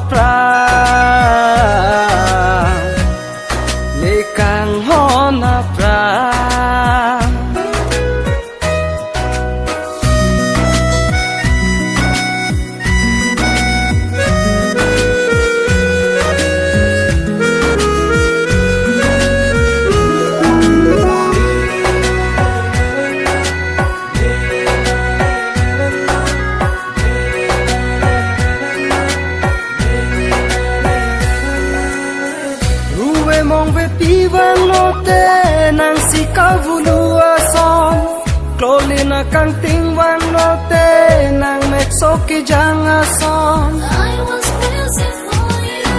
pra lekang hona pra mong về pivan lote nang sikavulua son klolina kang tingwan lote nang meksoki janga son I was crazy for you.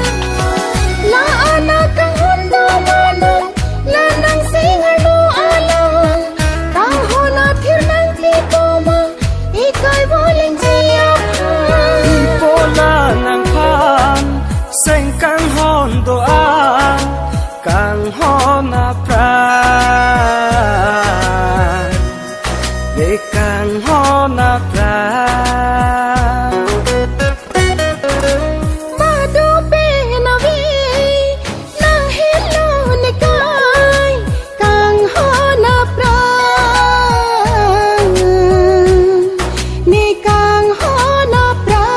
La anak kang hondo manong la nang singar mo alang taho na phir nang tipo mo ikay boling siya ipola nang pan seng kang hondo ang kang hona pra lekang hona pra madupe na vi nang hello ni kay kang hona pra ni kang hona pra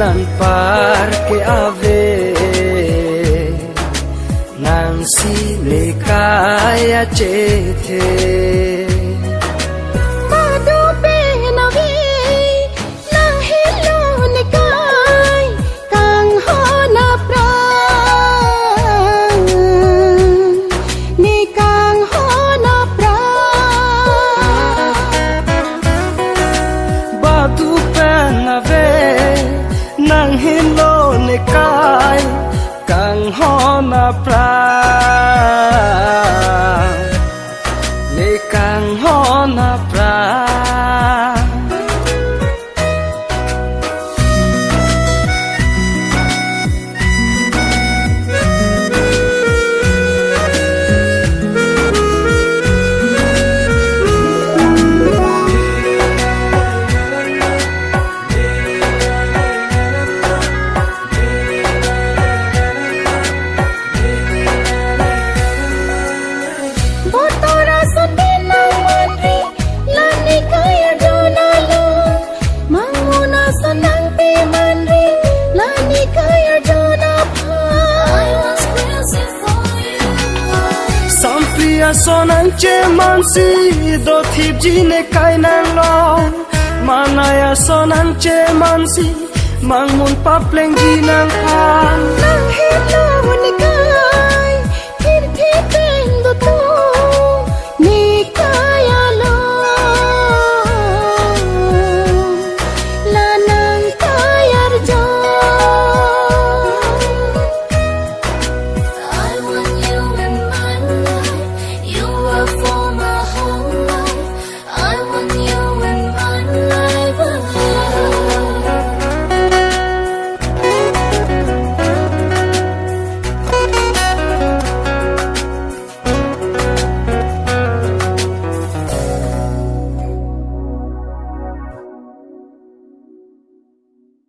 nang parque ave nang sile kaya chete madupe na vi nang hello ni kay kang hona pra ni kang hona pra batu penave nang hilo ni kai kang hona pra ni kang hona pra botora sundin nang mandri lani kaya jonalo manguna sanang pi mandri lani kaya jonapha I was crazy for you. Sampia sonang che mansi do thip jine kai nang long manaya sonang che mansi mangmun papleng jinang pan Nang hello ni kay